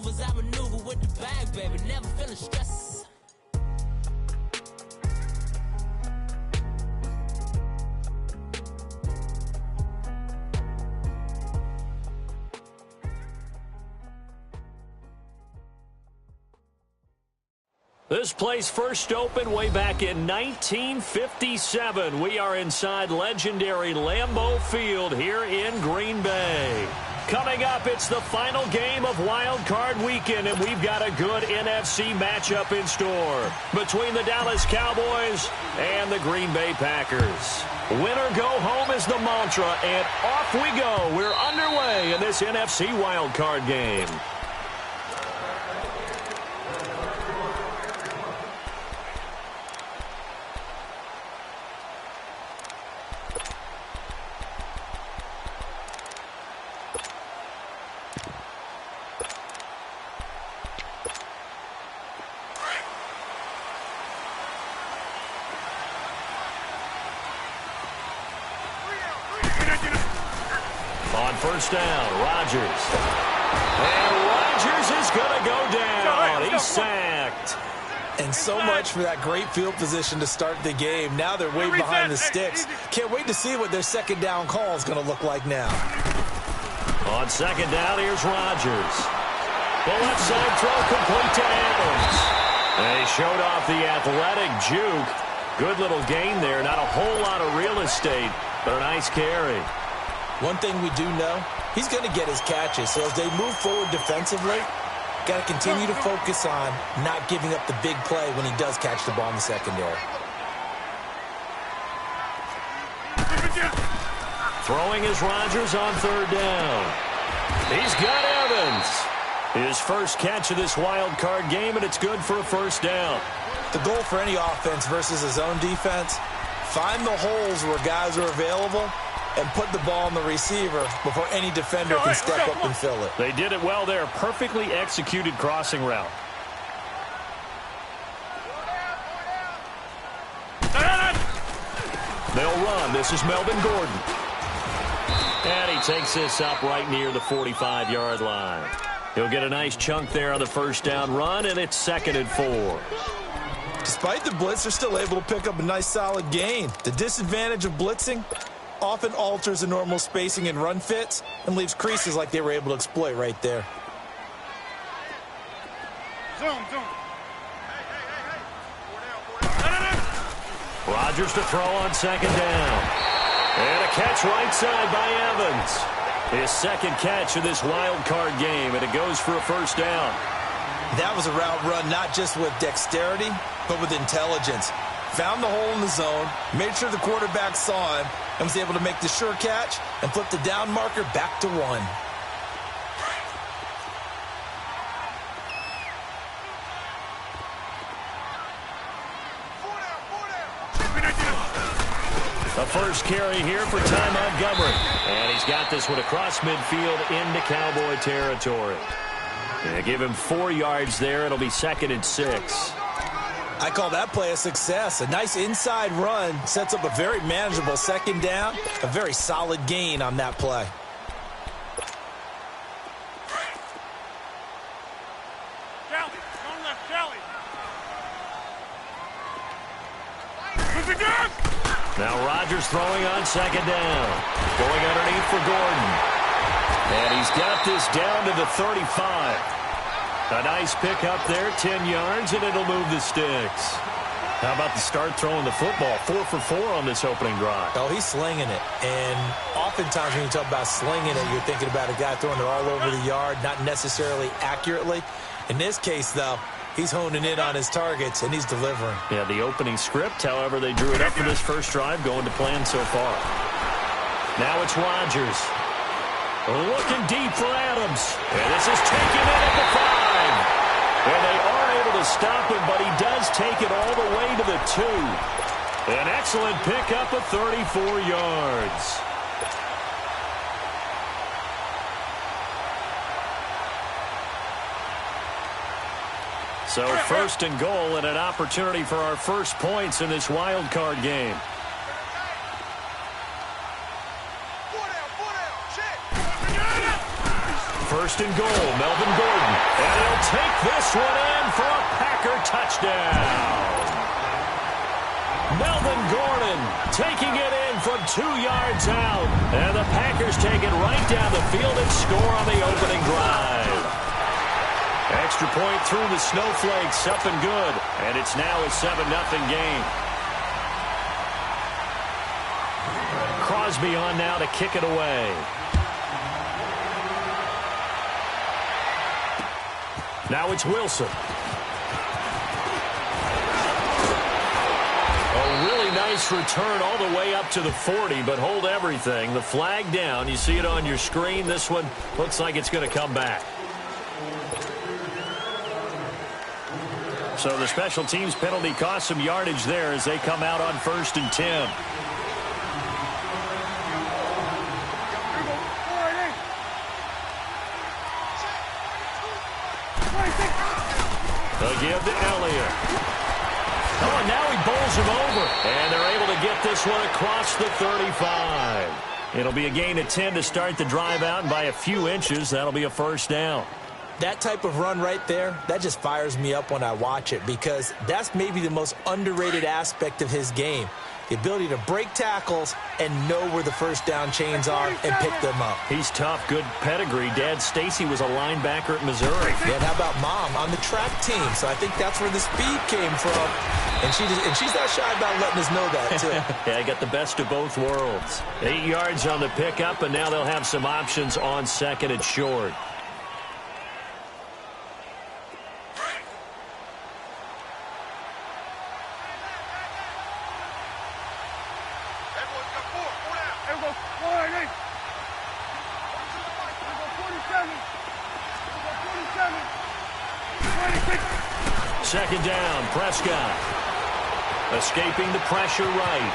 maneuvers, I maneuver with the bag, baby. Never feeling stress. This place first opened way back in 1957. We are inside legendary Lambeau Field here in Green Bay. Coming up, it's the final game of Wild Card Weekend, and we've got a good NFC matchup in store between the Dallas Cowboys and the Green Bay Packers. Win or go home is the mantra, and off we go. We're underway in this NFC Wild Card game. First down, Rodgers. And Rodgers is going to go down. He's sacked. And so much for that great field position to start the game. Now they're way behind the sticks. Can't wait to see what their second down call is going to look like now. On second down, here's Rodgers. The left side throw complete to Adams. And he showed off the athletic juke. Good little gain there. Not a whole lot of real estate, but a nice carry. One thing we do know, he's going to get his catches. So as they move forward defensively, got to continue to focus on not giving up the big play when he does catch the ball in the secondary. Throwing is Rodgers on third down. He's got Evans. His first catch of this wild card game, and it's good for a first down. The goal for any offense versus his own defense, find the holes where guys are available and put the ball on the receiver before any defender can step up and fill it. They did it well there. Perfectly executed crossing route. They'll run. This is Melvin Gordon. And he takes this up right near the 45-yard line. He'll get a nice chunk there on the first down run, and it's 2nd and 4. Despite the blitz, they're still able to pick up a nice solid gain. The disadvantage of blitzing often alters the normal spacing and run fits and leaves creases like they were able to exploit right there. Zone. Rodgers to throw on second down. And a catch right side by Evans. His second catch of this wild card game, and it goes for a first down. That was a route run not just with dexterity, but with intelligence. Found the hole in the zone, made sure the quarterback saw him, and was able to make the sure catch and flip the down marker back to 1. The first carry here for Ty Montgomery. And he's got this one across midfield into Cowboy territory. They give him 4 yards there. It'll be 2nd and 6. I call that play a success. A nice inside run sets up a very manageable second down. A very solid gain on that play. Now Rodgers throwing on second down. Going underneath for Gordon. And he's got this down to the 35. A nice pick up there, 10 yards, and it'll move the sticks. How about the start throwing the football? 4 for 4 on this opening drive. Oh, he's slinging it. And oftentimes when you talk about slinging it, you're thinking about a guy throwing it all over the yard, not necessarily accurately. In this case, though, he's honing in on his targets, and he's delivering. Yeah, the opening script, however, they drew it up for this first drive, going to plan so far. Now it's Rodgers. Looking deep for Adams. And this is taken in at the 5. And they are able to stop him, but he does take it all the way to the 2. An excellent pickup of 34 yards. So 1st and goal and an opportunity for our first points in this wild card game. First and goal, Melvin Gordon. And take this one in for a Packer touchdown. Melvin Gordon taking it in from 2 yards out. And the Packers take it right down the field and score on the opening drive. Extra point through the Snowflakes, up and good. And it's now a 7-0 game. Crosby on now to kick it away. Now it's Wilson. A really nice return all the way up to the 40, but hold everything. The flag down. You see it on your screen. This one looks like it's going to come back. So the special teams penalty cost some yardage there as they come out on 1st and 10. They'll give to Elliott. Oh, and now he bowls him over. And they're able to get this one across the 35. It'll be a gain of 10 to start the drive out, and by a few inches, that'll be a first down. That type of run right there, that just fires me up when I watch it because that's maybe the most underrated aspect of his game. The ability to break tackles and know where the first down chains are and pick them up. He's tough, good pedigree. Dad Stacy was a linebacker at Missouri. Yeah, and how about Mom on the track team? So I think that's where the speed came from. And she's not shy about letting us know that, too. Yeah, I got the best of both worlds. 8 yards on the pickup, and now they'll have some options on 2nd and short. Second down, Prescott. Escaping the pressure right.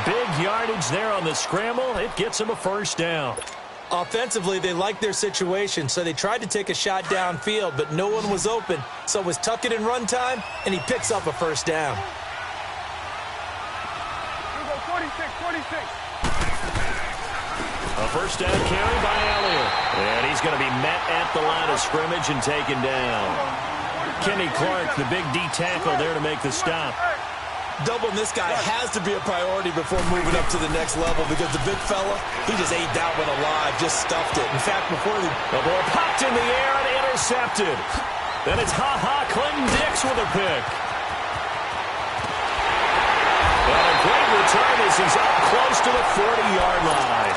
Big yardage there on the scramble. It gets him a first down. Offensively, they liked their situation, so they tried to take a shot downfield, but no one was open. So it was tuck it in run time, and he picks up a first down. 46. A first down carry by Elliott. And he's going to be met at the line of scrimmage and taken down. Kenny Clark, the big D tackle there to make the stop. Doubling this guy has to be a priority before moving up to the next level because the big fella, he just ate that one alive, just stuffed it. In fact, before the ball popped in the air and intercepted. Then it's Clinton Dix with a pick. And a great return as he's up close to the 40-yard line.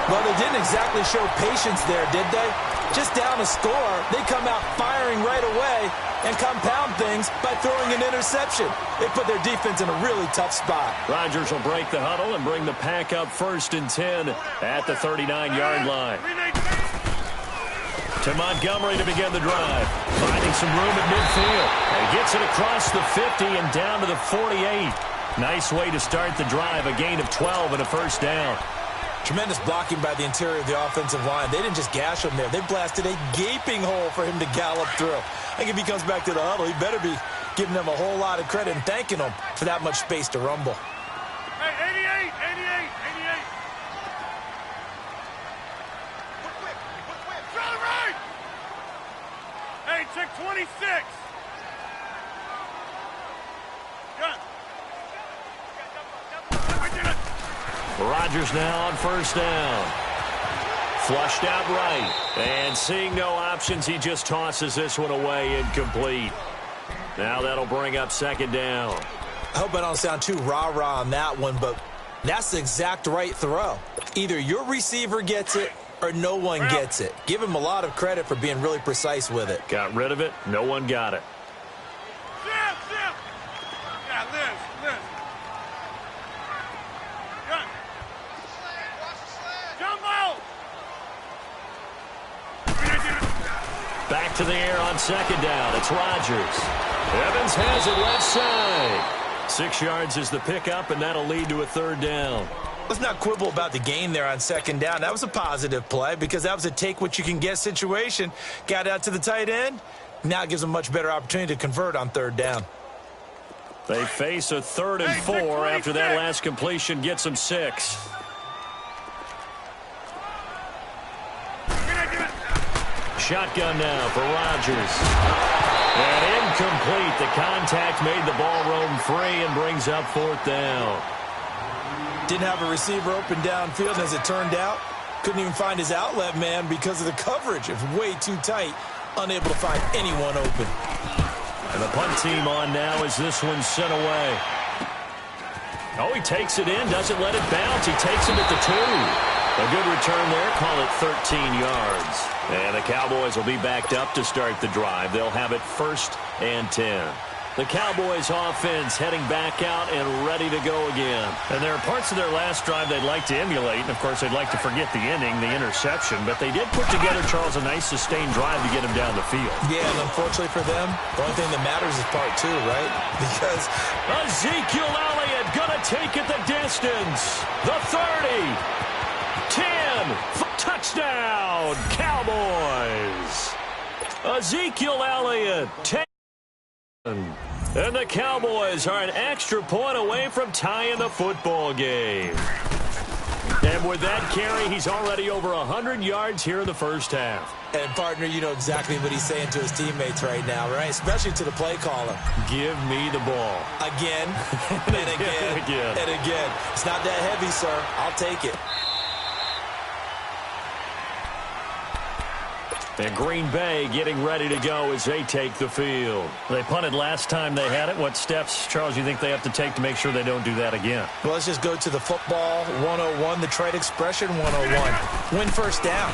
Well, they didn't exactly show patience there, did they? Just down a score, they come out firing right away and compound things by throwing an interception. They put their defense in a really tough spot. Rodgers will break the huddle and bring the pack up 1st and 10 at the 39-yard line. To Montgomery to begin the drive. Finding some room at midfield. And gets it across the 50 and down to the 48. Nice way to start the drive. A gain of 12 and a first down. Tremendous blocking by the interior of the offensive line. They didn't just gash him there. They blasted a gaping hole for him to gallop through. I think if he comes back to the huddle, he better be giving them a whole lot of credit and thanking them for that much space to rumble. Hey, 88. John Wright! Hey, check 26. Gun. Rodgers now on first down. Flushed out right. And seeing no options, he just tosses this one away incomplete. Now that'll bring up second down. I hope I don't sound too rah-rah on that one, but that's the exact right throw. Either your receiver gets it or no one gets it. Give him a lot of credit for being really precise with it. Got rid of it. No one got it. Zip. Yeah, Liz. Back to the air on second down. It's Rodgers. Evans has it left side. 6 yards is the pickup, and that'll lead to a third down. Let's not quibble about the gain there on second down. That was a positive play because that was a take-what-you-can-get situation. Got out to the tight end. Now it gives them a much better opportunity to convert on third down. They face a 3rd and 4 after that last completion gets them 6. Shotgun now for Rodgers. And incomplete. The contact made the ball roam free and brings up 4th down. Didn't have a receiver open downfield, and as it turned out, couldn't even find his outlet man because of the coverage. It was way too tight, unable to find anyone open. And the punt team on now as this one's sent away. Oh, he takes it in, doesn't let it bounce. He takes it at the 2. A good return there, call it 13 yards. And the Cowboys will be backed up to start the drive. They'll have it 1st and 10. The Cowboys offense heading back out and ready to go again. And there are parts of their last drive they'd like to emulate. And, of course, they'd like to forget the inning, the interception. But they did put together, Charles, a nice sustained drive to get him down the field. Yeah, and unfortunately for them, the only thing that matters is part 2, right? Because Ezekiel Elliott going to take it the distance. The 30. 10. Touchdown, Cowboys. Ezekiel Elliott, 10. And the Cowboys are an extra point away from tying the football game. And with that carry, he's already over 100 yards here in the first half. And, partner, you know exactly what he's saying to his teammates right now, right? Especially to the play caller. Give me the ball. Again, and again, and again. It's not that heavy, sir. I'll take it. And Green Bay getting ready to go as they take the field. They punted last time they had it. What steps, Charles, you think they have to take to make sure they don't do that again? Well, let's just go to the football 101, the trade expression 101. Win first down.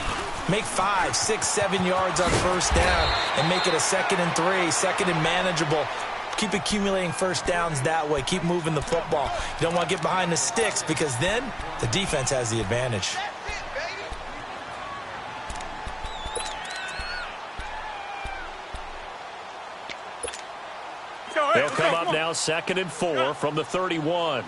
Make 5, 6, 7 yards on first down and make it a 2nd and 3, 2nd and manageable. Keep accumulating first downs that way. Keep moving the football. You don't want to get behind the sticks because then the defense has the advantage. They'll come up now 2nd and 4 from the 31.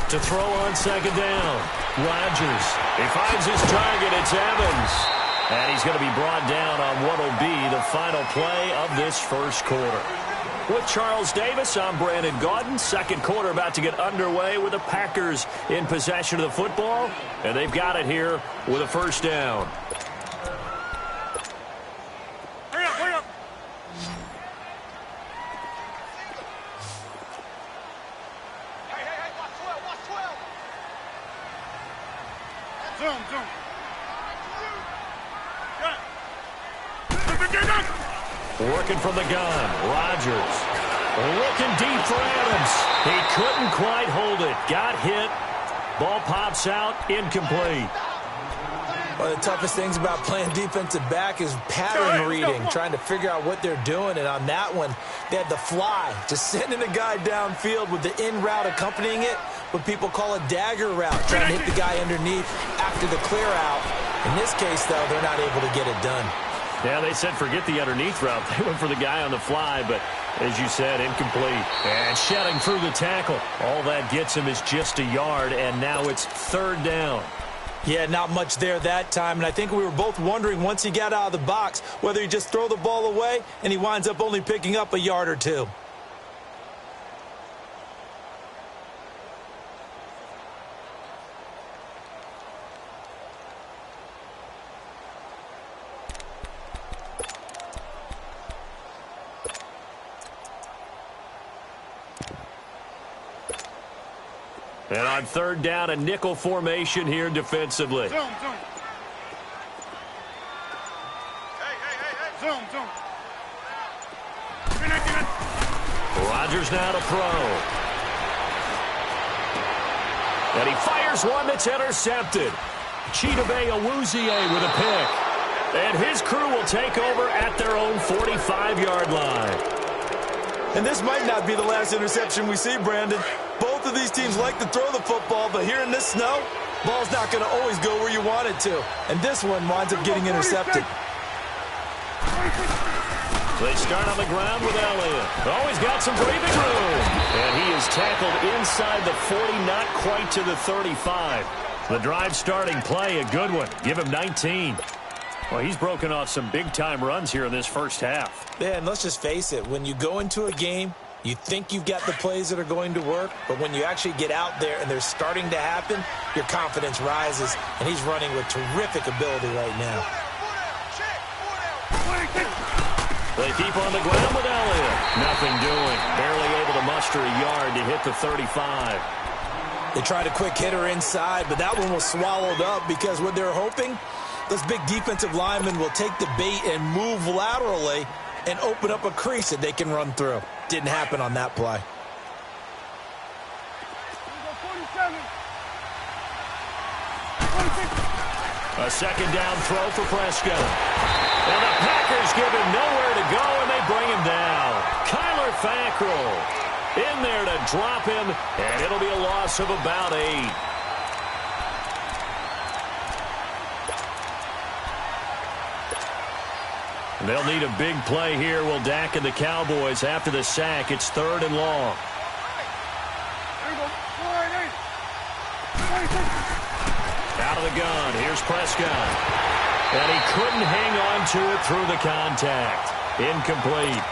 To throw on 2nd down. Rodgers. He finds his target. It's Evans. And he's going to be brought down on what will be the final play of this first quarter. With Charles Davis, I'm Brandon Gaudin. Second quarter about to get underway with the Packers in possession of the football. And they've got it here with a first down. Working from the gun, Rodgers. Looking deep for Adams. He couldn't quite hold it. Got hit. Ball pops out, incomplete. One of the toughest things about playing defensive back is pattern reading, trying to figure out what they're doing. And on that one, they had the fly, just sending a guy downfield with the in route accompanying it, what people call a dagger route, trying to hit the guy underneath after the clear out. In this case, though, they're not able to get it done. Yeah, they said forget the underneath route. They went for the guy on the fly, but as you said, incomplete. And shedding through the tackle. All that gets him is just a yard, and now it's 3rd down. Yeah, not much there that time, and I think we were both wondering once he got out of the box whether he just throw the ball away, and he winds up only picking up a yard or 2. And on 3rd down, a nickel formation here defensively. Zoom. Zoom. Rodgers now to throw. And he fires one that's intercepted. Chidobe Awuzie with a pick. And his crew will take over at their own 45-yard line. And this might not be the last interception we see, Brandon. Both of these teams like to throw the football, but here in this snow, ball's not going to always go where you want it to. And this one winds up getting intercepted. They start on the ground with Elliott. Oh, he's got some breathing room. And he is tackled inside the 40, not quite to the 35. The drive starting play, a good one. Give him 19. Well, he's broken off some big-time runs here in this first half. Yeah, and let's just face it. When you go into a game You think you've got the plays that are going to work, but when you actually get out there and they're starting to happen, your confidence rises, and he's running with terrific ability right now. They keep on the ground with Elliott. Nothing doing. Barely able to muster a yard to hit the 35. They tried a quick hitter inside, but that one was swallowed up because what they're hoping, those big defensive linemen will take the bait and move laterally and open up a crease that they can run through. Didn't happen on that play. A second down throw for Prescott. And the Packers give him nowhere to go, and they bring him down. Kyler Fackrell in there to drop him, and it'll be a loss of about 8. They'll need a big play here, will Dak and the Cowboys. After the sack, it's 3rd and long. Out of the gun, here's Prescott. And he couldn't hang on to it through the contact. Incomplete.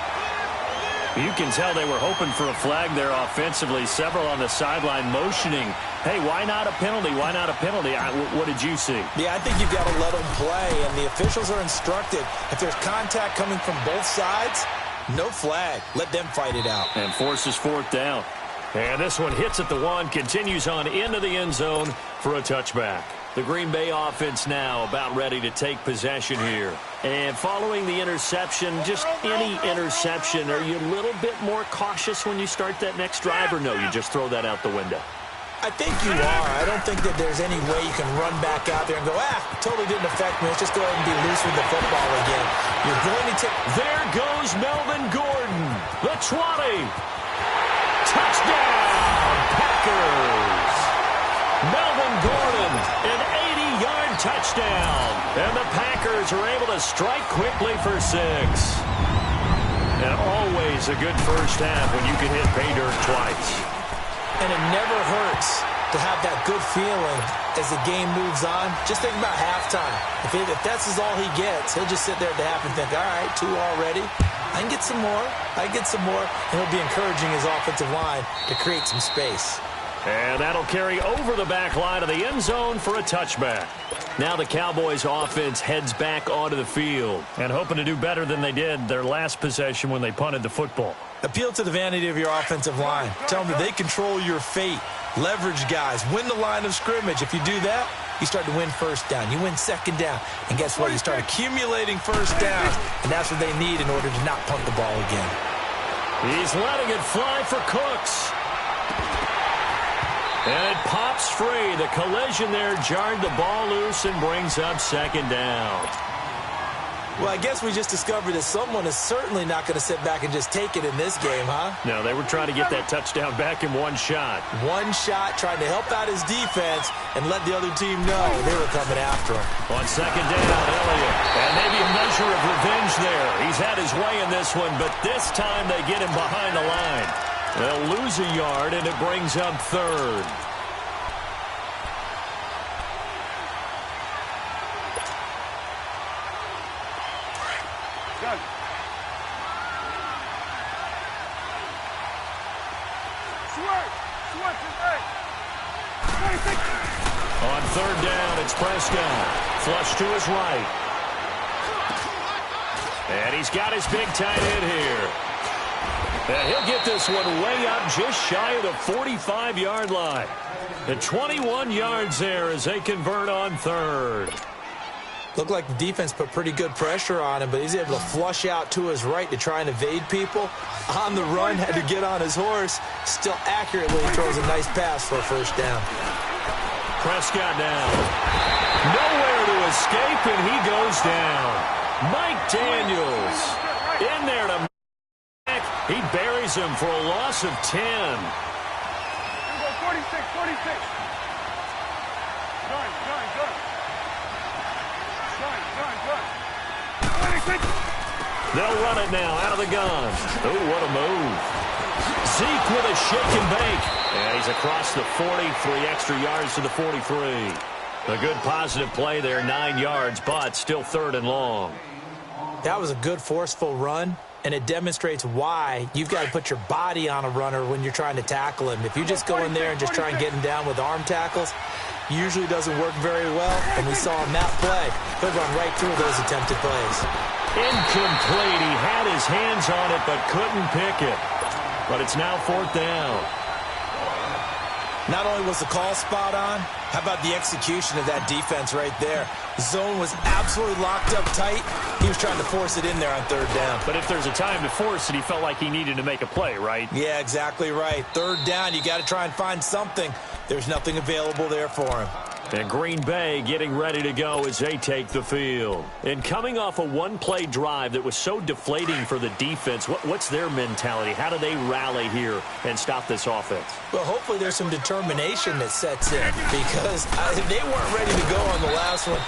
You can tell they were hoping for a flag there offensively. Several on the sideline motioning, hey, why not a penalty? Why not a penalty? What did you see? Yeah, I think you've got to let them play, and the officials are instructed. If there's contact coming from both sides, no flag. Let them fight it out. And forces 4th down. And this one hits at the 1, continues on into the end zone for a touchback. The Green Bay offense now about ready to take possession here. And following the interception, just any interception, are you a little bit more cautious when you start that next drive, or no, you just throw that out the window? I think you are. I don't think that there's any way you can run back out there and go, totally didn't affect me. Let's just go ahead and be loose with the football again. You're going to take... There goes Melvin Gordon. The 20. Touchdown, Packers. Melvin Gordon, an 80-yard touchdown. And the Packers are able to strike quickly for 6. And always a good first half when you can hit pay dirt twice. And it never hurts to have that good feeling as the game moves on. Just think about halftime. If that's all he gets, he'll just sit there at the half and think, all right, 2 already. I can get some more. I can get some more. And he'll be encouraging his offensive line to create some space. And that'll carry over the back line of the end zone for a touchback. Now the Cowboys offense heads back onto the field and hoping to do better than they did their last possession when they punted the football. Appeal to the vanity of your offensive line. Tell them that they control your fate. Leverage guys. Win the line of scrimmage. If you do that, you start to win first down. You win second down. And guess what? You start accumulating first downs. And that's what they need in order to not punt the ball again. He's letting it fly for Cooks. And it pops free. The collision there jarred the ball loose and brings up second down. Well, I guess we just discovered that someone is certainly not going to sit back and just take it in this game, huh? No, they were trying to get that touchdown back in one shot. One shot, trying to help out his defense and let the other team know they were coming after him. On second down, Elliott. And maybe a measure of revenge there. He's had his way in this one, but this time they get him behind the line. They'll lose a yard, and it brings up 3rd. On 3rd down, it's Prescott. Flush to his right. And he's got his big tight end here. And he'll get this one way up just shy of the 45-yard line. And 21 yards there as they convert on 3rd. Looked like the defense put pretty good pressure on him, but he's able to flush out to his right to try and evade people. On the run, had to get on his horse. Still accurately throws a nice pass for a first down. Prescott down. Nowhere to escape, and he goes down. Mike Daniels in there to Mack. He buries him for a loss of 10. 46, 46. They'll run it now out of the gun. Oh, what a move. Zeke with a shake and bake. And he's across the 40, 3 extra yards to the 43. A good positive play there, 9 yards, but still 3rd and long. That was a good forceful run. and it demonstrates why you've got to put your body on a runner when you're trying to tackle him. If you just go in there and just try and get him down with arm tackles, usually doesn't work very well, and we saw on that play, he'll run right through those attempted plays. Incomplete. He had his hands on it but couldn't pick it. But it's now 4th down. Not only was the call spot on, how about the execution of that defense right there? Zone was absolutely locked up tight. He was trying to force it in there on 3rd down. But if there's a time to force it, he felt like he needed to make a play, right? Yeah, exactly right. 3rd down, you got to try and find something. There's nothing available there for him. And Green Bay getting ready to go as they take the field. And coming off a one-play drive that was so deflating for the defense, what's their mentality? How do they rally here and stop this offense? Well, hopefully there's some determination that sets in because they weren't ready to go on the last one.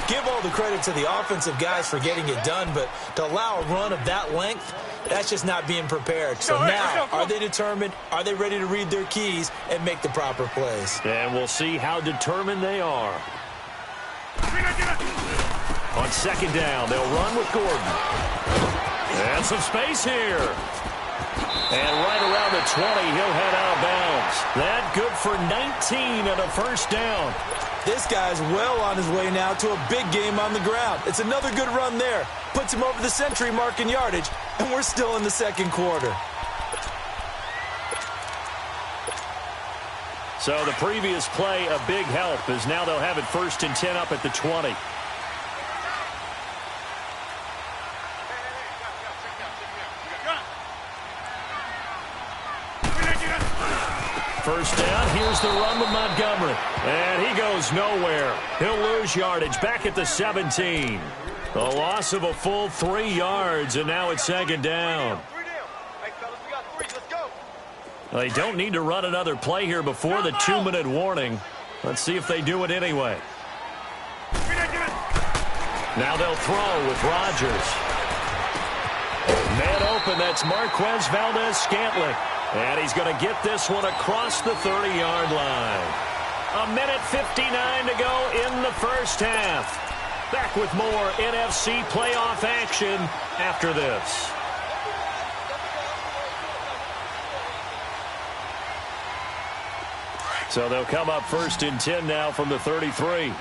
Give all the credit to the offensive guys for getting it done, but to allow a run of that length, that's just not being prepared. So now, are they determined? Are they ready to read their keys and make the proper plays? And we'll see how determined they are. On 2nd down, they'll run with Gordon. And some space here. And right around the 20, he'll head out of bounds. That good for 19 and a 1st down. This guy's well on his way now to a big game on the ground. It's another good run there. Puts him over the century mark in yardage, and we're still in the 2nd quarter. So the previous play, a big help, as now they'll have it 1st and 10 up at the 20. First down, here's the run with Montgomery. And he goes nowhere. He'll lose yardage back at the 17. A loss of a full 3 yards, and now it's 2nd down. They don't need to run another play here before the 2-minute warning. Let's see if they do it anyway. Now they'll throw with Rodgers. Man open, that's Marquez Valdes-Scantling. And he's going to get this one across the 30-yard line. 1:59 to go in the 1st half. Back with more NFC playoff action after this. So they'll come up 1st and 10 now from the 33. Liz.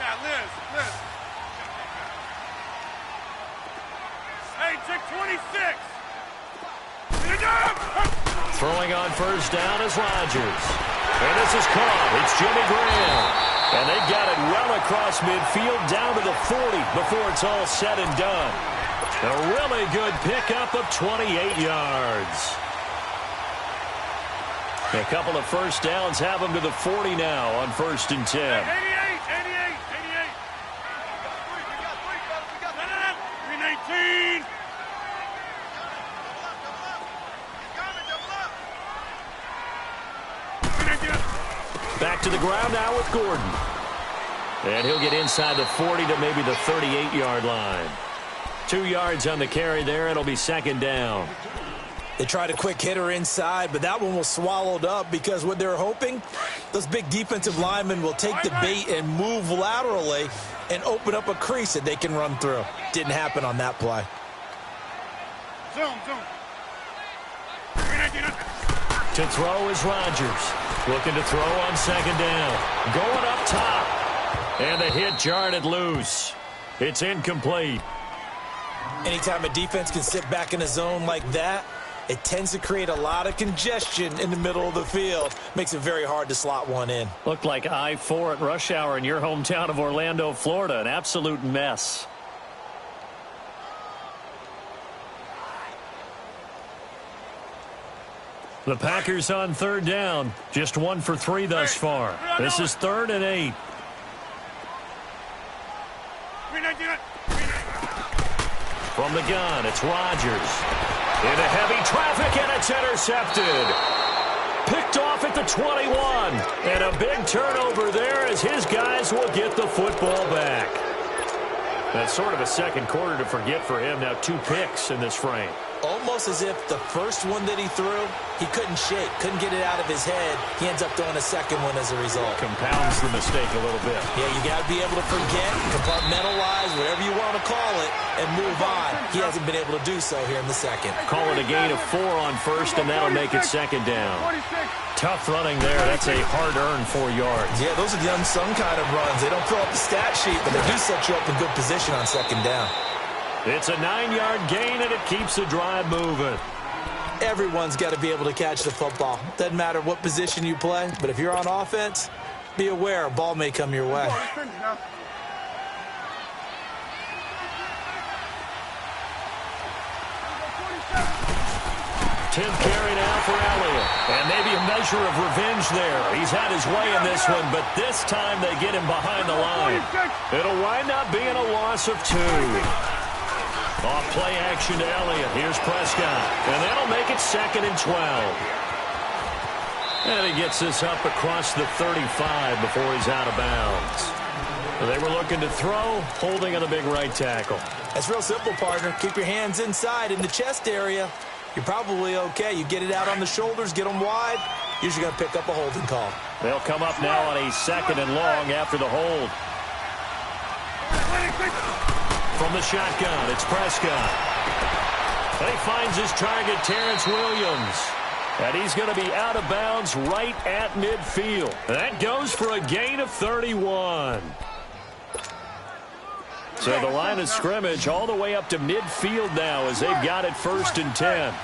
Hey, check 26. Throwing on 1st down is Rodgers. And this is caught. It's Jimmy Graham. And they've got it well across midfield down to the 40 before it's all said and done. A really good pickup of 28 yards. A couple of 1st downs have them to the 40 now on 1st and 10. 88. 319. Back to the ground now with Gordon. And he'll get inside the 40 to maybe the 38-yard line. 2 yards on the carry there. It'll be 2nd down. They tried a quick hitter inside, but that one was swallowed up because what they're hoping, those big defensive linemen will take the bait and move laterally and open up a crease that they can run through. Didn't happen on that play. Zoom. To throw is Rodgers. Looking to throw on 2nd down. Going up top. And the hit jarred it loose. It's incomplete. Anytime a defense can sit back in a zone like that, it tends to create a lot of congestion in the middle of the field. Makes it very hard to slot one in. Looked like I-4 at rush hour in your hometown of Orlando, Florida. An absolute mess. The Packers on 3rd down. Just 1 for 3 thus far. This is 3rd and 8. From the gun, it's Rodgers. Into heavy traffic, and it's intercepted. Picked off at the 21. And a big turnover there as his guys will get the football back. That's sort of a 2nd quarter to forget for him. Now 2 picks in this frame. Almost as if the first one that he threw, he couldn't shake, couldn't get it out of his head. He ends up throwing a second one as a result. Compounds the mistake a little bit. Yeah, you got to be able to forget, compartmentalize, whatever you want to call it, and move on. He hasn't been able to do so here in the second. Call it a gain of 4 on first, and that'll make it second down. Tough running there. That's a hard-earned 4 yards. Yeah, those are the unsung kind of runs. They don't fill up the stat sheet, but they do set you up in good position on second down. It's a 9-yard gain, and it keeps the drive moving. Everyone's got to be able to catch the football. Doesn't matter what position you play, but if you're on offense, be aware a ball may come your way. Tenth carry now for Elliott. And maybe a measure of revenge there. He's had his way in this one, but this time they get him behind the line. It'll wind up being a loss of 2. Off play action to Elliott. Here's Prescott. And that'll make it 2nd and 12. And he gets this up across the 35 before he's out of bounds. They were looking to throw, holding on the big right tackle. That's real simple, partner. Keep your hands inside in the chest area. You're probably okay. You get it out on the shoulders, get them wide. Usually going to pick up a holding call. They'll come up now on a 2nd and long after the hold. From the shotgun, it's Prescott. And he finds his target, Terrence Williams. And he's going to be out of bounds right at midfield. That goes for a gain of 31. So the line of scrimmage all the way up to midfield now as they've got it 1st and 10.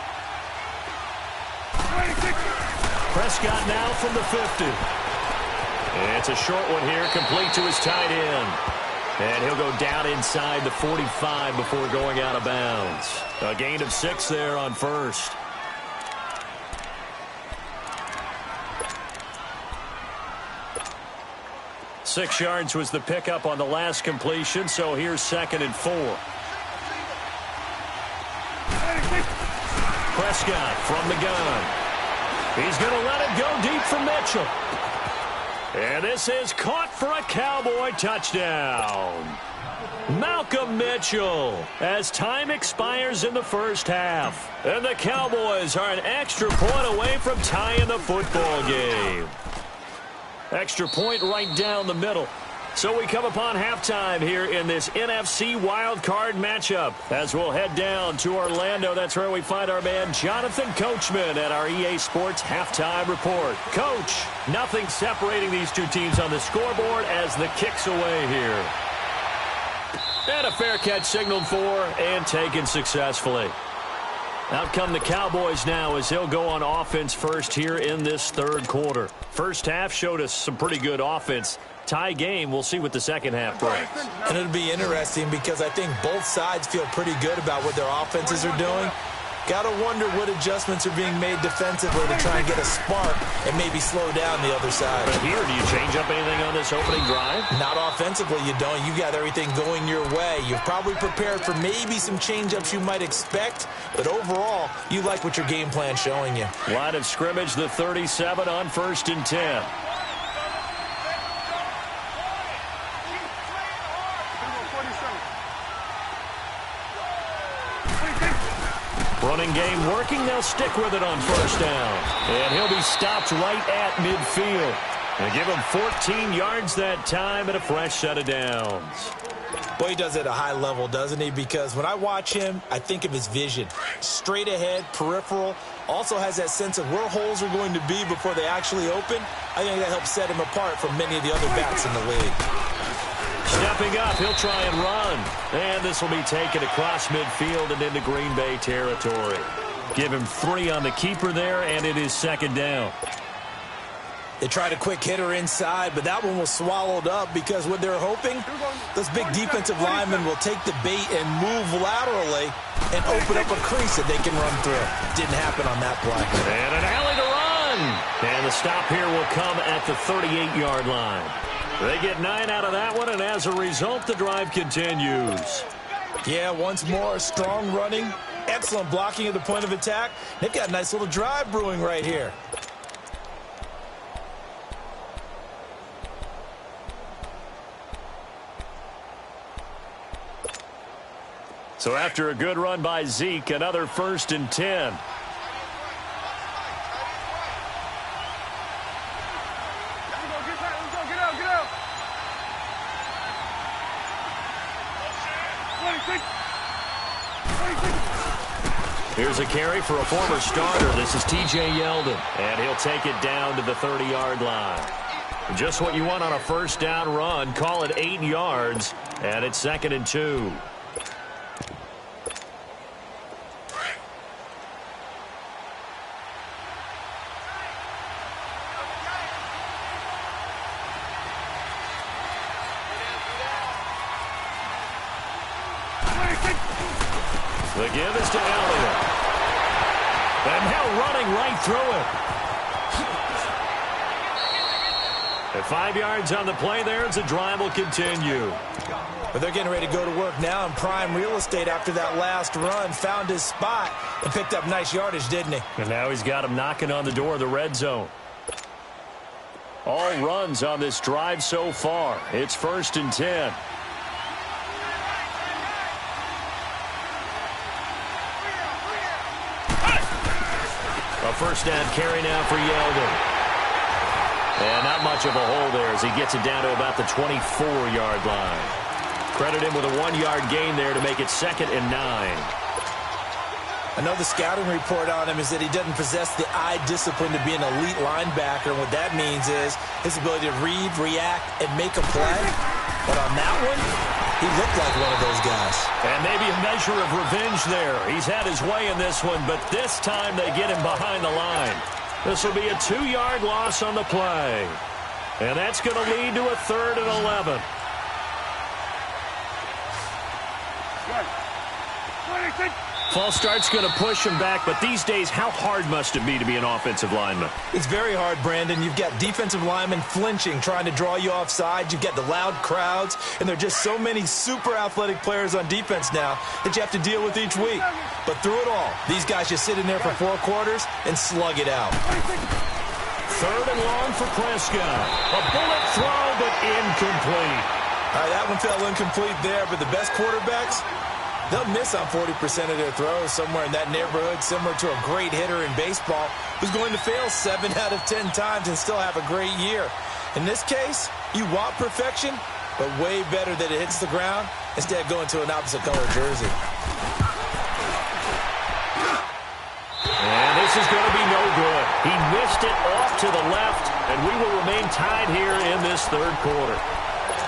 Prescott now from the 50. It's a short one here, complete to his tight end. And he'll go down inside the 45 before going out of bounds. A gain of 6 there on first. Six yards was the pickup on the last completion, so here's 2nd and 4. Prescott from the gun. He's going to let it go deep for Mitchell. And this is caught for a Cowboy touchdown. Malcolm Mitchell as time expires in the first half. And the Cowboys are an extra point away from tying the football game. Extra point right down the middle. So we come upon halftime here in this NFC wildcard matchup. As we'll head down to Orlando, that's where we find our man Jonathan Coachman at our EA Sports Halftime Report. Coach, nothing separating these two teams on the scoreboard as the kick's away here. And a fair catch signaled for and taken successfully. Out come the Cowboys now as they'll go on offense first here in this third quarter. First half showed us some pretty good offense. Tie game, we'll see what the second half brings. And it'll be interesting because I think both sides feel pretty good about what their offenses are doing. Got to wonder what adjustments are being made defensively to try and get a spark and maybe slow down the other side. But here, do you change up anything on this opening drive? Not offensively, you don't. You got everything going your way. You've probably prepared for maybe some change-ups you might expect, but overall, you like what your game plan's showing you. Line of scrimmage, the 37 on 1st and 10. Running game working. They'll stick with it on 1st down. And he'll be stopped right at midfield. And give him 14 yards that time and a fresh set of downs. Boy, he does it at a high level, doesn't he? Because when I watch him, I think of his vision. Straight ahead, peripheral. Also has that sense of where holes are going to be before they actually open. I think that helps set him apart from many of the other backs in the league. Stepping up, he'll try and run. And this will be taken across midfield and into Green Bay territory. Give him 3 on the keeper there, and it is 2nd down. They tried a quick hitter inside, but that one was swallowed up because what they're hoping, those big defensive linemen will take the bait and move laterally and open up a crease that they can run through. Didn't happen on that play. And an alley to run. And the stop here will come at the 38-yard line. They get 9 out of that one, and as a result, the drive continues. Yeah, once more, strong running, excellent blocking at the point of attack. They've got a nice little drive brewing right here. So after a good run by Zeke, another 1st and 10. Here's a carry for a former starter. This is T.J. Yeldon, and he'll take it down to the 30-yard line. Just what you want on a first down run. Call it 8 yards, and it's 2nd and 2. The give is to Elliott. And now running right through it. At 5 yards on the play there, as the drive will continue. But they're getting ready to go to work now in prime real estate after that last run. Found his spot and picked up nice yardage, didn't he? And now he's got him knocking on the door of the red zone. All runs on this drive so far. It's 1st and 10. A first down carry now for Yeldon. And not much of a hole there as he gets it down to about the 24-yard line. Credit him with a 1-yard gain there to make it 2nd and 9. I know the scouting report on him is that he doesn't possess the eye discipline to be an elite linebacker. And what that means is his ability to read, react, and make a play. But on that one, he looked like one of those guys. And maybe a measure of revenge there. He's had his way in this one, but this time they get him behind the line. This will be a 2-yard loss on the play. And that's going to lead to a 3rd and 11. False start's going to push him back, but these days, how hard must it be to be an offensive lineman? It's very hard, Brandon. You've got defensive linemen flinching, trying to draw you offside. You've got the loud crowds, and there are just so many super athletic players on defense now that you have to deal with each week. But through it all, these guys just sit in there for 4 quarters and slug it out. 3rd and long for Prescott. A bullet throw, but incomplete. All right, that one fell incomplete there, but the best quarterbacks, they'll miss on 40% of their throws, somewhere in that neighborhood, similar to a great hitter in baseball who's going to fail 7 out of 10 times and still have a great year. In this case, you want perfection, but way better that it hits the ground instead of going to an opposite color jersey. And this is going to be no good. He missed it off to the left, and we will remain tied here in this 3rd quarter.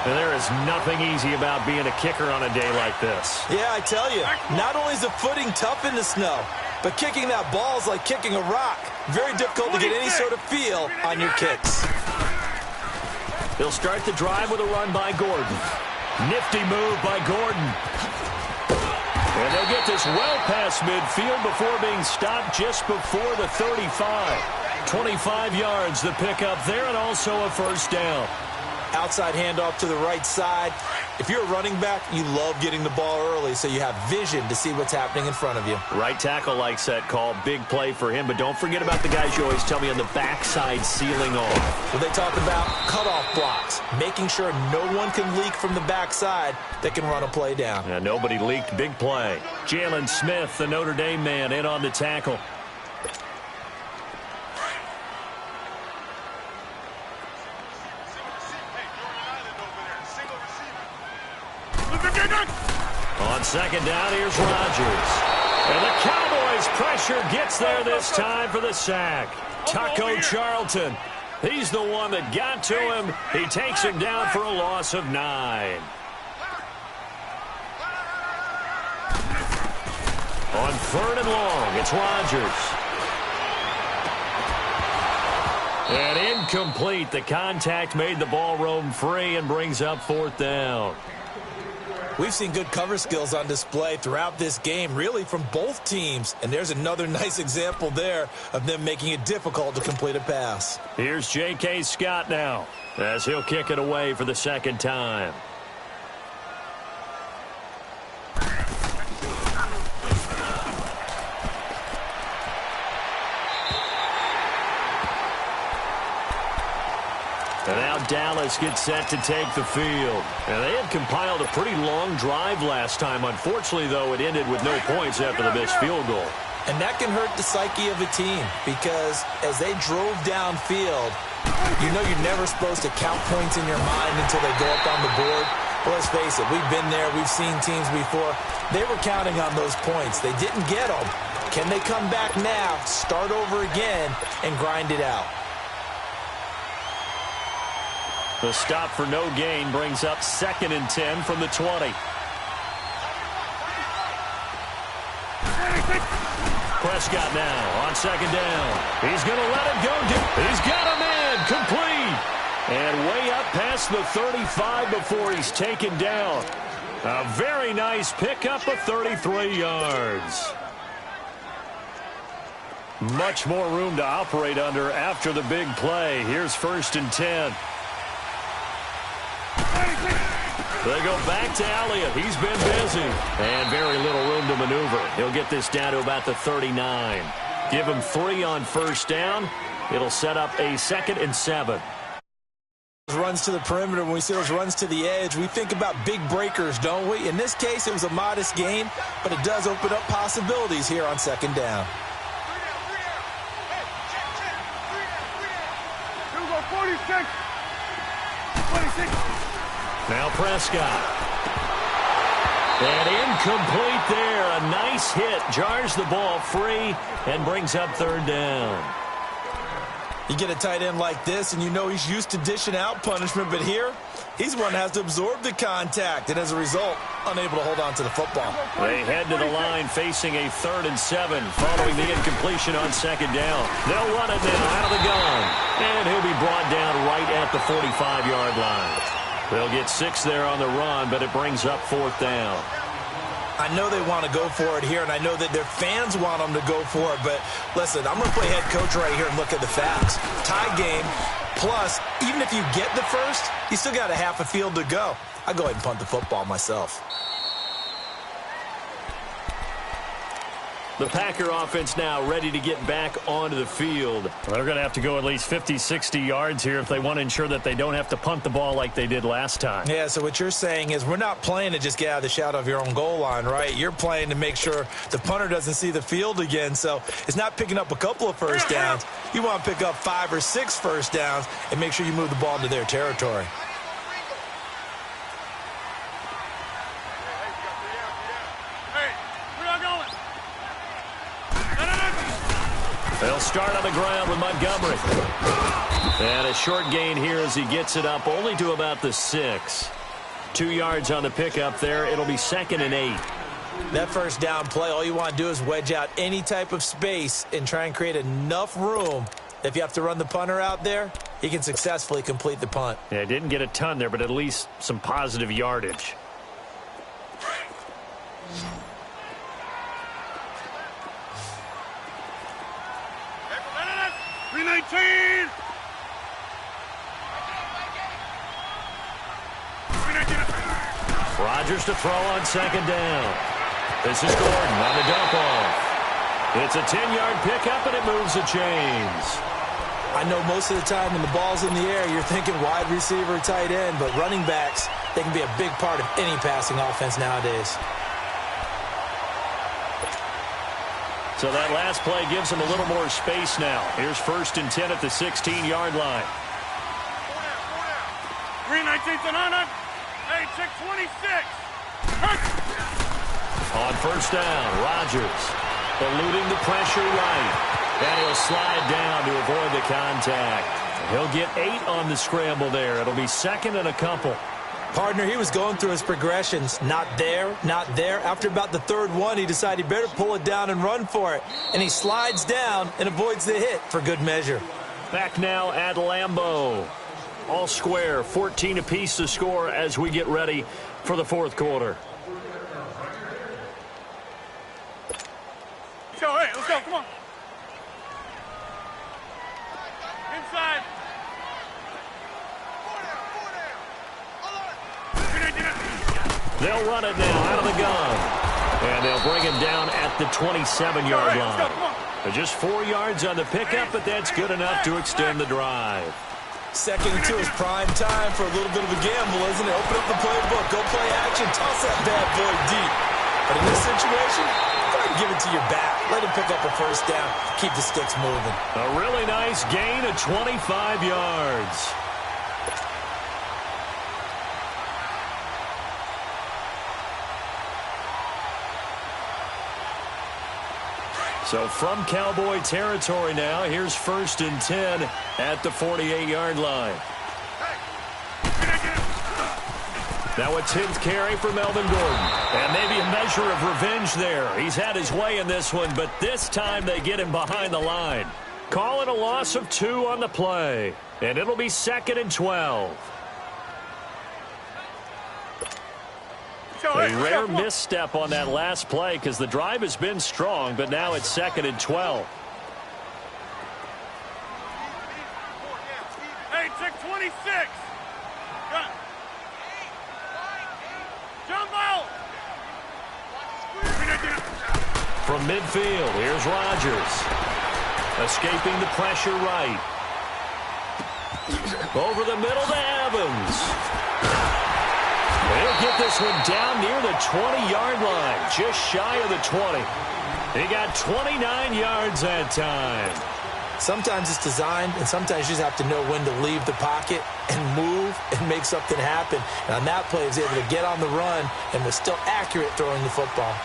And there is nothing easy about being a kicker on a day like this. Yeah, I tell you, not only is the footing tough in the snow, but kicking that ball is like kicking a rock. Very difficult to get any sort of feel on your kicks. They'll start the drive with a run by Gordon. Nifty move by Gordon. And they'll get this well past midfield before being stopped just before the 35. 25 yards the pickup there, and also a 1st down. Outside handoff to the right side. If you're a running back, you love getting the ball early so you have vision to see what's happening in front of you. Right tackle likes that call. Big play for him, but don't forget about the guys you always tell me on the backside sealing off. Well, they talk about cutoff blocks, making sure no one can leak from the backside that can run a play down. Yeah, nobody leaked. Big play. Jalen Smith, the Notre Dame man, in on the tackle. On 2nd down, here's Rodgers. And the Cowboys pressure gets there this time for the sack. Taco Charlton. He's the one that got to him. He takes him down for a loss of 9. On 3rd and long, it's Rodgers. And incomplete. The contact made the ball roam free and brings up 4th down. We've seen good cover skills on display throughout this game, really from both teams. And there's another nice example there of them making it difficult to complete a pass. Here's J.K. Scott now as he'll kick it away for the 2nd time. And now Dallas Dallas gets set to take the field. And they had compiled a pretty long drive last time. Unfortunately, though, it ended with no points after the missed field goal. And that can hurt the psyche of a team because as they drove downfield, you know you're never supposed to count points in your mind until they go up on the board. But let's face it, we've been there. We've seen teams before. They were counting on those points. They didn't get them. Can they come back now, start over again, and grind it out? The stop for no gain brings up 2nd and 10 from the 20. Prescott now on 2nd down. He's going to let it go. He's got a man complete. And way up past the 35 before he's taken down. A very nice pickup of 33 yards. Much more room to operate under after the big play. Here's 1st and 10. They go back to Elliott. He's been busy. And very little room to maneuver. He'll get this down to about the 39. Give him 3 on 1st down. It'll set up a 2nd and 7. Runs to the perimeter, when we see those runs to the edge, we think about big breakers, don't we? In this case, it was a modest gain, but it does open up possibilities here on 2nd down. 46. 26. Now Prescott. And incomplete there. A nice hit. Jars the ball free and brings up 3rd down. You get a tight end like this, and you know he's used to dishing out punishment, but here, he's one that has to absorb the contact, and as a result, unable to hold on to the football. They head to the line facing a 3rd and 7 following the incompletion on 2nd down. They'll run it now out of the gun, and he'll be brought down right at the 45-yard line. They'll get 6 there on the run, but it brings up 4th down. I know they want to go for it here, and I know that their fans want them to go for it, but listen, I'm going to play head coach right here and look at the facts. Tie game, plus, even if you get the first, you still got a half a field to go. I'll go ahead and punt the football myself. The Packer offense now ready to get back onto the field. They're going to have to go at least 50, 60 yards here if they want to ensure that they don't have to punt the ball like they did last time. Yeah, so what you're saying is we're not playing to just get out of the shadow of your own goal line, right? You're playing to make sure the punter doesn't see the field again. So it's not picking up a couple of first downs. You want to pick up 5 or 6 first downs and make sure you move the ball into their territory. They'll start on the ground with Montgomery. And a short gain here as he gets it up only to about the 6. 2 yards on the pickup there. It'll be 2nd and 8. That first down play, all you want to do is wedge out any type of space and try and create enough room. If you have to run the punter out there, he can successfully complete the punt. Yeah, didn't get a ton there, but at least some positive yardage. Rodgers to throw on 2nd down. This is Gordon on the dump off. It's a 10-yard pickup, and it moves the chains. I know most of the time when the ball's in the air, you're thinking wide receiver, tight end, but running backs, they can be a big part of any passing offense nowadays. So that last play gives them a little more space now. Here's 1st and 10 at the 16-yard line. 319 to 9. 26. On 1st down, Rodgers eluding the pressure right. And he'll slide down to avoid the contact. He'll get 8 on the scramble there. It'll be 2nd and a couple. Partner, he was going through his progressions. Not there, not there. After about the 3rd one, he decided he better pull it down and run for it. And he slides down and avoids the hit for good measure. Back now at Lambeau. All square, 14 apiece to score as we get ready for the 4th quarter. Go, hey, let's go, come on. Inside. They'll run it now out of the gun. And they'll bring him down at the 27-yard line. Just 4 yards on the pickup, but that's good enough to extend the drive. 2nd and 2 is prime time for a little bit of a gamble, isn't it? Open up the playbook, go play action, toss that bad boy deep. But in this situation, go ahead and give it to your back. Let him pick up a first down. Keep the sticks moving. A really nice gain of 25 yards. So from Cowboy territory now, here's 1st and 10 at the 48-yard line. Now a 10th carry for Melvin Gordon. And maybe a measure of revenge there. He's had his way in this one, but this time they get him behind the line. Call it a loss of 2 on the play. And it'll be 2nd and 12. A rare misstep on that last play because the drive has been strong, but now it's 2nd and 12. Hey, check 26. Gun. Jump out. From midfield, here's Rodgers. Escaping the pressure right. Over the middle to Evans. He'll get this one down near the 20-yard line, just shy of the 20. He got 29 yards that time. Sometimes it's designed, and sometimes you just have to know when to leave the pocket and move and make something happen. And on that play, he was able to get on the run and was still accurate throwing the football.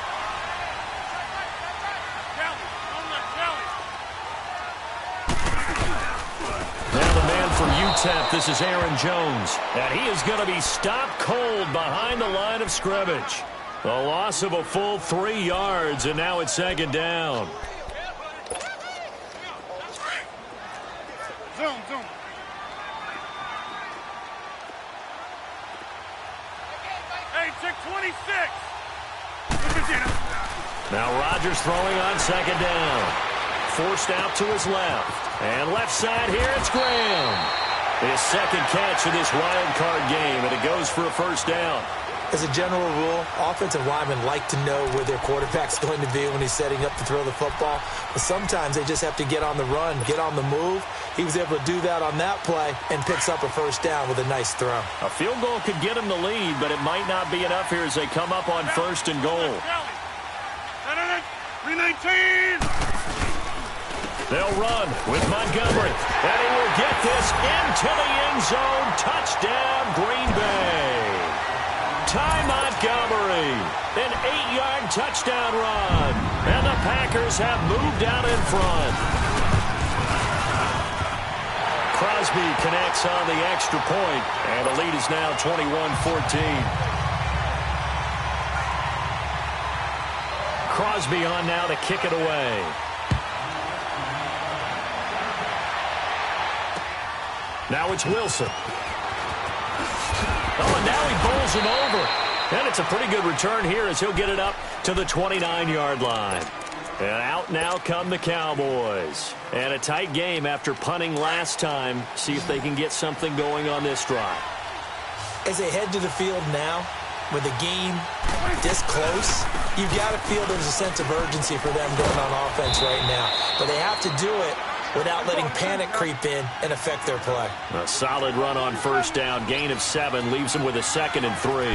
From UTEP, this is Aaron Jones, and he is going to be stopped cold behind the line of scrimmage. A loss of a full 3 yards, and now it's 2nd down. Zoom. Hey, check 26. Now Rodgers throwing on 2nd down. Forced out to his left. And left side here, it's Graham. His 2nd catch of this wild card game, and it goes for a first down. As a general rule, offensive linemen like to know where their quarterback's going to be when he's setting up to throw the football. But sometimes they just have to get on the run, get on the move. He was able to do that on that play and picks up a first down with a nice throw. A field goal could get him the lead, but it might not be enough here as they come up on 1st and goal. 319. They'll run with Montgomery, and he will get this into the end zone. Touchdown, Green Bay. Ty Montgomery, an 8-yard touchdown run, and the Packers have moved out in front. Crosby connects on the extra point, and the lead is now 21-14. Crosby on now to kick it away. Now it's Wilson. Oh, and now he bowls him over. And it's a pretty good return here as he'll get it up to the 29-yard line. And out now come the Cowboys. And a tight game after punting last time. See if they can get something going on this drive. As they head to the field now, with the game this close, you've got to feel there's a sense of urgency for them going on offense right now. But they have to do it without letting panic creep in and affect their play. A solid run on first down. Gain of 7 leaves them with a 2nd and 3.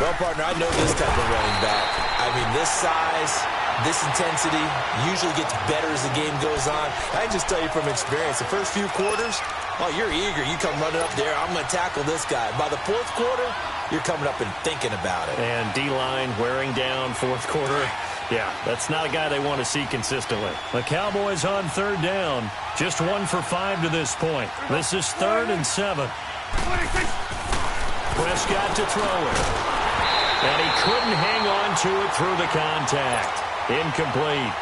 Well, partner, I know this type of running back. I mean, this size, this intensity usually gets better as the game goes on. I can just tell you from experience, the first few quarters, oh, you're eager. You come running up there, I'm going to tackle this guy. By the 4th quarter, you're coming up and thinking about it. And D-line wearing down 4th quarter. Yeah, that's not a guy they want to see consistently. The Cowboys on 3rd down. Just 1 for 5 to this point. This is 3rd and 7. Prescott to throw it. And he couldn't hang on to it through the contact. Incomplete.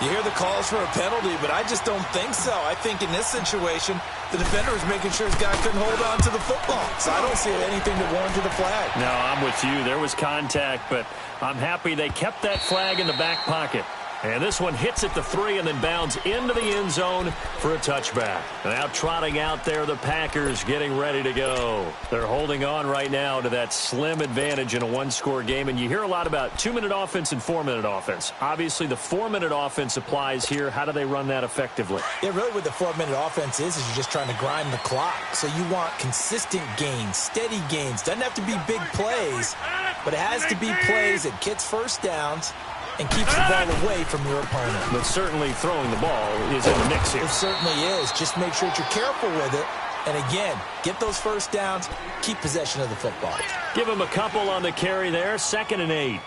You hear the calls for a penalty, but I just don't think so. I think in this situation, the defender was making sure his guy couldn't hold on to the football. So I don't see anything to warrant the flag. No, I'm with you. There was contact, but I'm happy they kept that flag in the back pocket. And this one hits at the 3 and then bounds into the end zone for a touchback. Now trotting out there, the Packers getting ready to go. They're holding on right now to that slim advantage in a one-score game. And you hear a lot about 2-minute offense and 4-minute offense. Obviously, the 4-minute offense applies here. How do they run that effectively? Yeah, really what the 4-minute offense is you're just trying to grind the clock. So you want consistent gains, steady gains. Doesn't have to be big plays, but it has to be plays that gets first downs and keeps the ball away from your opponent. But certainly throwing the ball is in the mix here. It certainly is. Just make sure that you're careful with it. And again, get those first downs, keep possession of the football. Give him a couple on the carry there, 2nd and 8.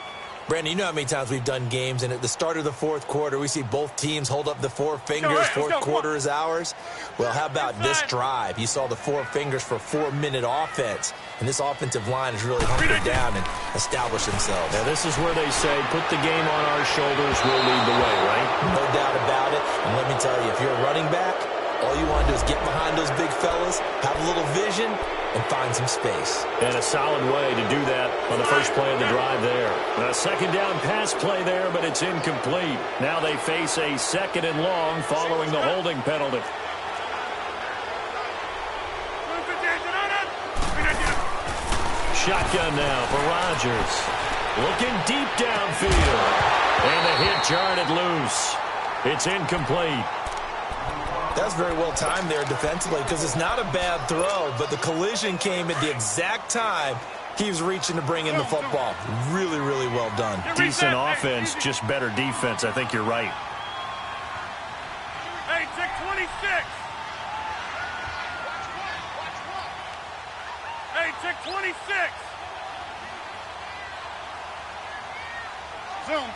Brandon, you know how many times we've done games, and at the start of the fourth quarter, we see both teams hold up the 4 fingers, fourth quarter is ours. Well, how about this drive? You saw the 4 fingers for 4-minute offense, and this offensive line has really hunkered down and established themselves. Now, this is where they say, put the game on our shoulders, we'll lead the way, right? No doubt about it, and let me tell you, if you're a running back, all you want to do is get behind those big fellas, have a little vision, and find some space. And a solid way to do that on the first play of the drive there. A 2nd down pass play there, but it's incomplete. Now they face a 2nd and long following the holding penalty. Shotgun now for Rodgers. Looking deep downfield. And the hit jarred it loose. It's incomplete. That's very well timed there defensively because it's not a bad throw, but the collision came at the exact time he was reaching to bring in the football. Really, really well done. Decent offense, just better defense. I think you're right. Hey, check 26. Hey, check 26. Zoom.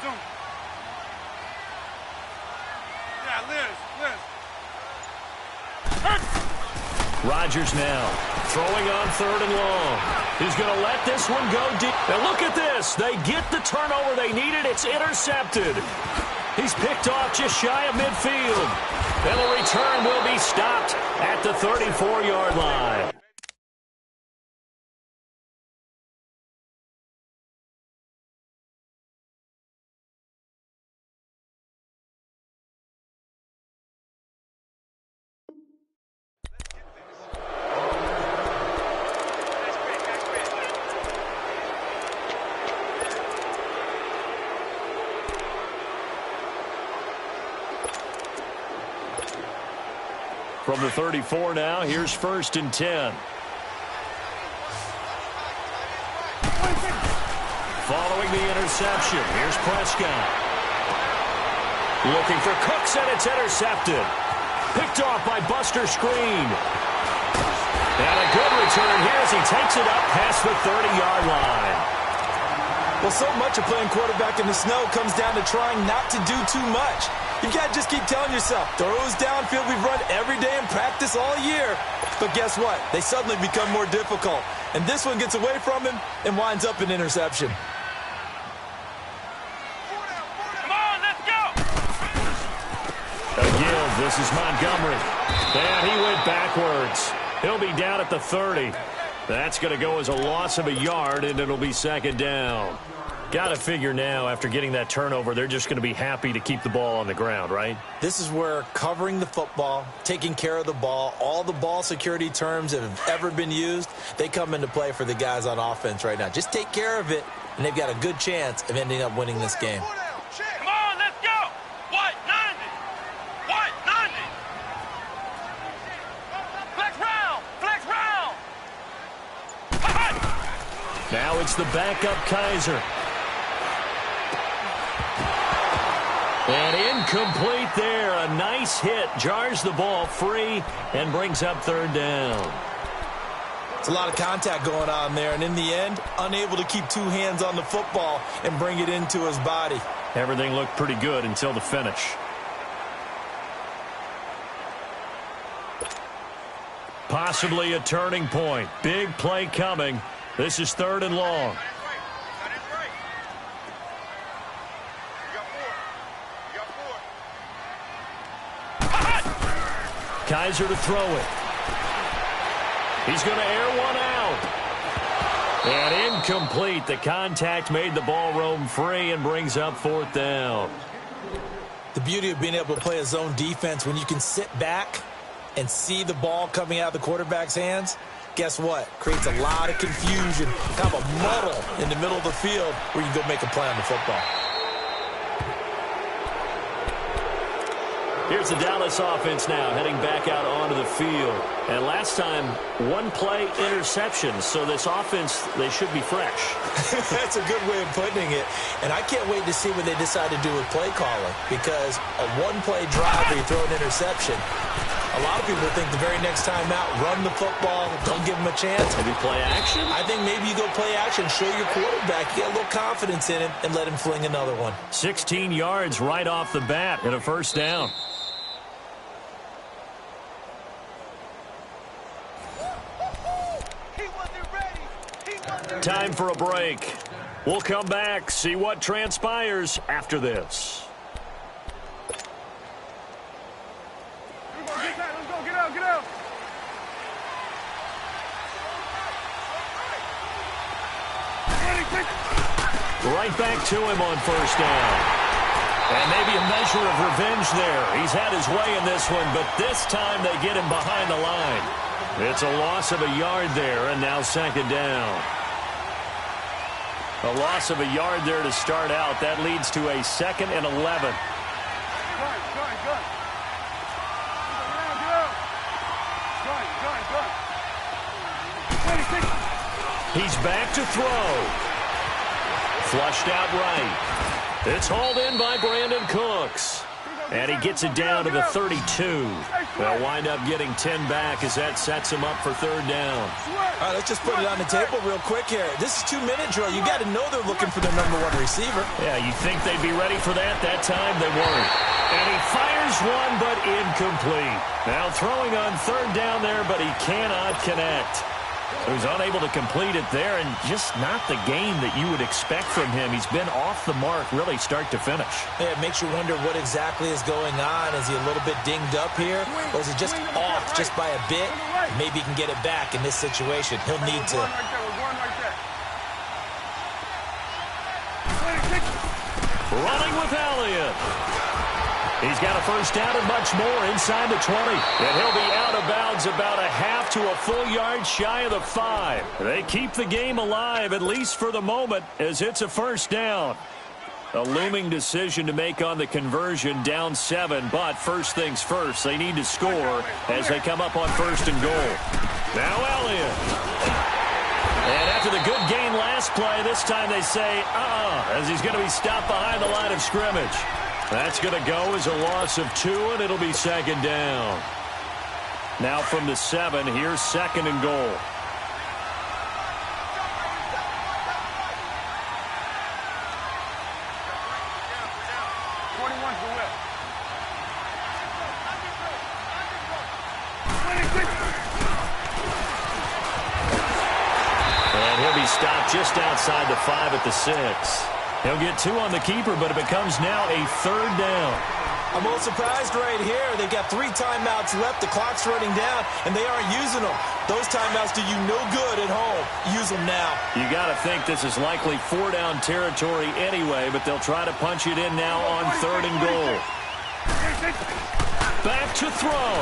Yeah, Liz. Rodgers now throwing on 3rd and long. He's going to let this one go deep. Now look at this. They get the turnover they needed. It's intercepted. He's picked off just shy of midfield. And the return will be stopped at the 34-yard line. From the 34 now, here's 1st and 10. Following the interception, here's Prescott. Looking for Cooks, and it's intercepted. Picked off by Buster Screen. And a good return here as he takes it up past the 30-yard line. Well, so much of playing quarterback in the snow comes down to trying not to do too much. You got to just keep telling yourself, throws downfield we've run every day in practice all year. But guess what? They suddenly become more difficult. And this one gets away from him and winds up an interception. Come on, let's go. Again, this is Montgomery. And he went backwards. He'll be down at the 30. That's going to go as a loss of a yard, and it'll be 2nd down. Got to figure now, after getting that turnover, they're just going to be happy to keep the ball on the ground, right? This is where covering the football, taking care of the ball, all the ball security terms that have ever been used, they come into play for the guys on offense right now. Just take care of it, and they've got a good chance of ending up winning this game. Come on, let's go. White 90. White 90. Flex round. Now it's the backup Kaiser. And incomplete there. A nice hit. Jars the ball free and brings up 3rd down. It's a lot of contact going on there, and in the end, unable to keep 2 hands on the football and bring it into his body. Everything looked pretty good until the finish. Possibly a turning point. Big play coming. This is 3rd and long. Kaiser to throw it. He's going to air one out. And incomplete. The contact made the ball roam free and brings up 4th down. The beauty of being able to play a zone defense, when you can sit back and see the ball coming out of the quarterback's hands, guess what? Creates a lot of confusion, kind of a muddle in the middle of the field where you can go make a play on the football. Here's the Dallas offense now heading back out onto the field. And last time, one play interception. So this offense, they should be fresh. That's a good way of putting it. And I can't wait to see what they decide to do with play calling, because a one-play drive where you throw an interception, a lot of people think the very next time out, run the football, don't give them a chance. Maybe play action? I think maybe you go play action, show your quarterback, get a little confidence in him, and let him fling another one. 16 yards right off the bat and a first down. Time for a break. We'll come back, see what transpires after this. Let's go, get out. Right back to him on first down. And maybe a measure of revenge there. He's had his way in this one, but this time they get him behind the line. It's a loss of a yard there, and now second down. A loss of a yard there to start out. That leads to a 2nd and 11. Good. He's back to throw. Flushed out right. It's hauled in by Brandon Cooks. And he gets it down to the 32. They'll wind up getting 10 back as that sets him up for third down. All right, let's just put it on the table real quick here. This is 2-minute drill. You got to know they're looking for the number 1 receiver. Yeah, you think they'd be ready for that? That time they weren't. And he fires one, but incomplete. Now throwing on third down there, but he cannot connect. He was unable to complete it there, and just not the game that you would expect from him. He's been off the mark really start to finish. Yeah, it makes you wonder what exactly is going on. Is he a little bit dinged up here, or is he just off just by a bit? Maybe he can get it back in this situation. He'll need to. Running with Elliott. He's got a first down and much more inside the 20. And he'll be out of bounds about a half to a full yard shy of the 5. They keep the game alive, at least for the moment, as it's a first down. A looming decision to make on the conversion, down 7. But first things first, they need to score as they come up on first and goal. Now Elliott. And after the good gain last play, this time they say, as he's going to be stopped behind the line of scrimmage. That's going to go as a loss of 2, and it'll be second down. Now from the 7, here's second and goal. And he'll be stopped just outside the 5 at the 6. He'll get 2 on the keeper, but it becomes now a third down. I'm a little surprised right here. They've got 3 timeouts left. The clock's running down, and they aren't using them. Those timeouts do you no good at home. Use them now. You got to think this is likely 4-down territory anyway, but they'll try to punch it in now on third and goal. Back to throw.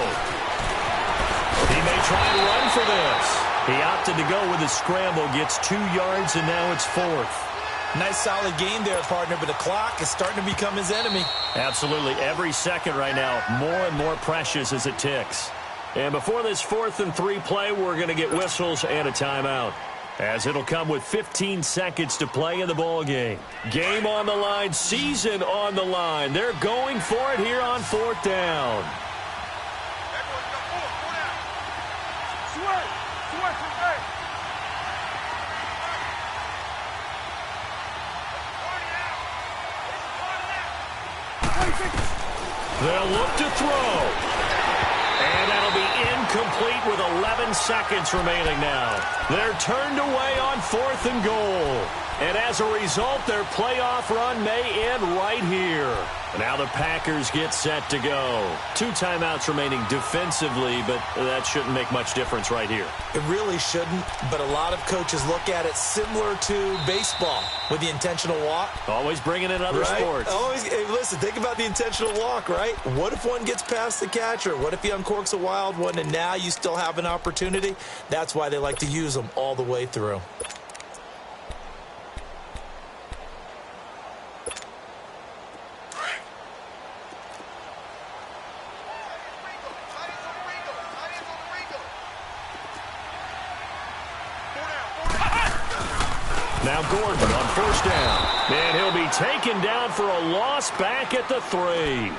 He may try and run for this. He opted to go with a scramble, gets 2 yards, and now it's 4th. Nice solid game there, partner, but the clock is starting to become his enemy. Absolutely. Every second right now, more and more precious as it ticks. And before this 4th and 3 play, we're going to get whistles and a timeout, as it'll come with 15 seconds to play in the ball game. Game on the line, season on the line. They're going for it here on 4th down. They'll look to throw. And that'll be incomplete with 11 seconds remaining now. They're turned away on 4th and goal. And as a result, their playoff run may end right here. Now the Packers get set to go. 2 timeouts remaining defensively, but that shouldn't make much difference right here. It really shouldn't, but a lot of coaches look at it similar to baseball with the intentional walk. Always bringing in other right? sports. Always, hey, listen, think about the intentional walk, right? What if one gets past the catcher? What if he uncorks a wild one and now you still have an opportunity? That's why they like to use them all the way through. Now Gordon on 1st down. And he'll be taken down for a loss back at the 3.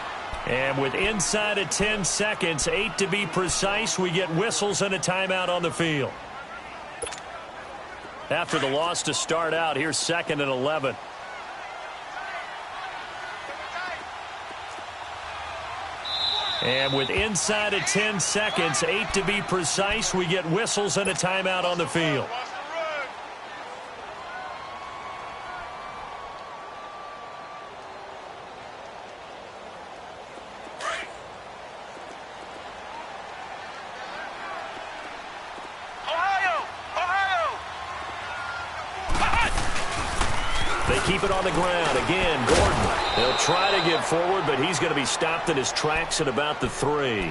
And with inside of 10 seconds, 8 to be precise, we get whistles and a timeout on the field. After the loss to start out, here's 2nd and 11. And with inside of 10 seconds, 8 to be precise, we get whistles and a timeout on the field. Keep it on the ground. Again, Gordon. He'll try to get forward, but he's going to be stopped in his tracks at about the 3.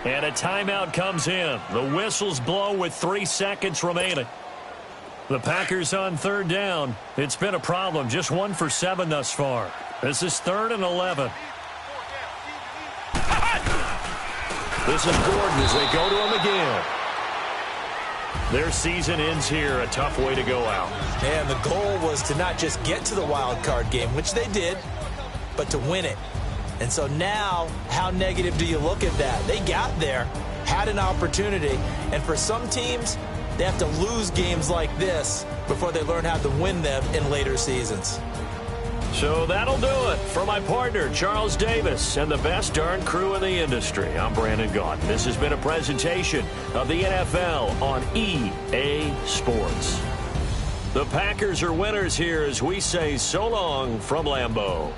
And a timeout comes in. The whistles blow with 3 seconds remaining. The Packers on 3rd down. It's been a problem. Just 1 for 7 thus far. This is 3rd and 11. This is Gordon as they go to him again. Their season ends here. A tough way to go out. And the goal was to not just get to the wild card game, which they did, but to win it. And so now, how negative do you look at that? They got there, had an opportunity, and for some teams, they have to lose games like this before they learn how to win them in later seasons. So that'll do it for my partner, Charles Davis, and the best darn crew in the industry. I'm Brandon Gaudin. This has been a presentation of the NFL on EA Sports. The Packers are winners here as we say so long from Lambeau.